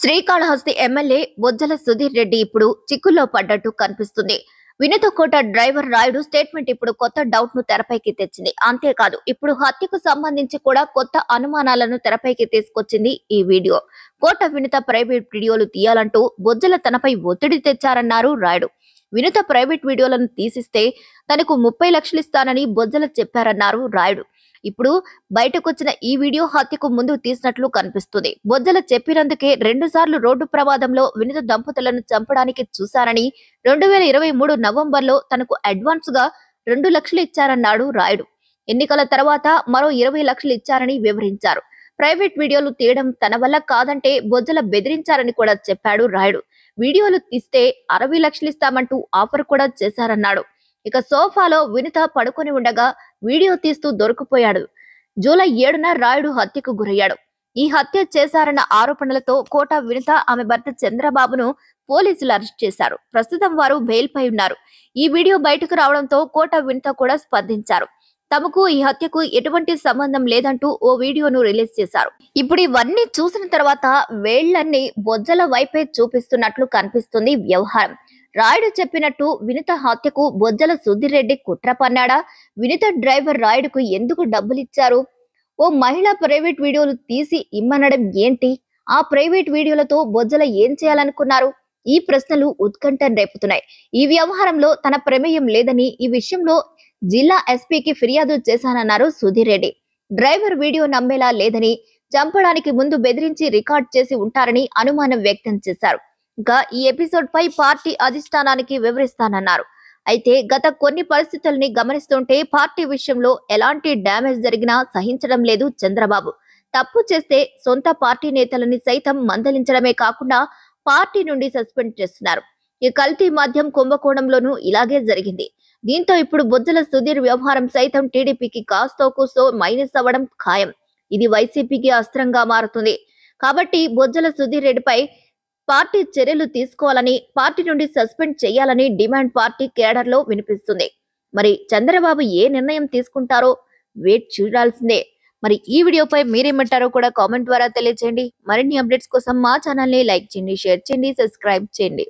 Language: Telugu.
శ్రీకాళహస్తి ఎమ్మెల్యే బొజ్జల సుధీర్ రెడ్డి ఇప్పుడు చిక్కుల్లో పడ్డట్టు కనిపిస్తుంది. వినుతకోట డ్రైవర్ రాయుడు స్టేట్మెంట్ ఇప్పుడు కొత్త డౌట్ ను తెరపైకి తెచ్చింది. అంతేకాదు ఇప్పుడు హత్యకు సంబంధించి కూడా కొత్త అనుమానాలను తెరపైకి తీసుకొచ్చింది ఈ వీడియో. కోట వినుత ప్రైవేట్ వీడియోలు తీయాలంటూ బొజ్జల తనపై ఒత్తిడి తెచ్చారన్నారు రాయుడు. వినుత ప్రైవేట్ వీడియోలను తీసిస్తే తనకు 30 లక్షలు ఇస్తానని బొజ్జల చెప్పారన్నారు రాయుడు. ఇప్పుడు బయటకొచ్చిన ఈ వీడియో హత్యకు ముందు తీసినట్లు కనిపిస్తుంది. బొజ్జల చెప్పినందుకే 2 సార్లు రోడ్డు ప్రమాదంలో వినుత దంపతులను చంపడానికి చూశారని 2023 నవంబర్లో తనకు అడ్వాన్స్ గా 2 లక్షలు ఇచ్చారన్నాడు రాయుడు. ఎన్నికల తర్వాత మరో 20 లక్షలు ఇచ్చారని వివరించారు. ప్రైవేట్ వీడియోలు తీయడం తన వల్ల కాదంటే బొజ్జల బెదిరించారని కూడా చెప్పాడు రాయుడు. వీడియోలు తీస్తే 60 లక్షలు ఇస్తామంటూ ఆఫర్ కూడా చేశారన్నాడు. ఇక సోఫాలో వినుత పడుకొని ఉండగా వీడియో తీస్తూ దొరికిపోయాడు. జూలై 7న రాయుడు హత్యకు గురయ్యాడు. ఈ హత్య చేశారన్న ఆరోపణలతో కోట వినుత ఆమె భర్త చంద్రబాబును పోలీసులు అరెస్ట్ చేశారు. ప్రస్తుతం వారు బెయిల్ పై ఉన్నారు. ఈ వీడియో బయటకు రావడంతో కోట వినుత కూడా స్పందించారు. తమకు ఈ హత్యకు ఎటువంటి సంబంధం లేదంటూ ఓ వీడియోను రిలీజ్ చేశారు. ఇప్పుడు ఇవన్నీ చూసిన తర్వాత వేళ్లన్నీ బొజ్జల వైపే చూపిస్తున్నట్లు కనిపిస్తుంది వ్యవహారం. రాయుడు చెప్పినట్టు వినుత హత్యకు బొజ్జల సుధీర్ రెడ్డి కుట్ర పన్నాడా? వినుత డ్రైవర్ రాయుడుకు ఎందుకు డబ్బులిచ్చారు? ఓ మహిళ ప్రైవేట్ వీడియోలు తీసి ఇమ్మనడం ఏంటి? ఆ ప్రైవేట్ వీడియోలతో బొజ్జల ఏం చేయాలనుకున్నారు? ఈ ప్రశ్నలు ఉత్కంఠ రేపుతున్నాయి. ఈ వ్యవహారంలో తన ప్రమేయం లేదని, ఈ విషయంలో జిల్లా ఎస్పీకి ఫిర్యాదు చేశానన్నారు సుధీర్ రెడ్డి. డ్రైవర్ వీడియో నమ్మేలా లేదని, చంపడానికి ముందు బెదిరించి రికార్డ్ చేసి ఉంటారని అనుమానం వ్యక్తం చేశారు. ఇంకా ఈ ఎపిసోడ్ పై పార్టీ అధిష్టానానికి వివరిస్తానన్నారు. అయితే గత కొన్ని పరిస్థితుల్ని గమనిస్తుంటే పార్టీ విషయంలో ఎలాంటి డ్యామేజ్ జరిగినా సహించడం లేదు చంద్రబాబు. తప్పు చేస్తే సొంత పార్టీ నేతలని సైతం మందలించడమే కాకుండా పార్టీ నుండి సస్పెండ్ చేస్తున్నారు. ఈ కల్తీ మద్యం కుంభకోణంలోనూ ఇలాగే జరిగింది. దీంతో ఇప్పుడు బొజ్జల సుధీర్ వ్యవహారం సైతం టీడీపీకి కాస్తో కూస్తో మైనస్ అవ్వడం ఖాయం. ఇది వైసీపీకి అస్త్రంగా మారుతుంది. కాబట్టి బొజ్జల సుధీర్ రెడ్డిపై పార్టీ చర్యలు తీసుకోవాలని, పార్టీ నుండి సస్పెండ్ చేయాలని డిమాండ్ పార్టీ కేడర్ లో వినిపిస్తుంది. మరి చంద్రబాబు ఏ నిర్ణయం తీసుకుంటారో వేట్ చూడాల్సిందే. మరి ఈ వీడియోపై మీరేమంటారో కూడా కామెంట్ ద్వారా తెలియజేయండి. మరిన్ని అప్డేట్స్ కోసం మా ఛానల్ ని లైక్ చేయండి, షేర్ చేయండి, సబ్స్క్రైబ్ చేయండి.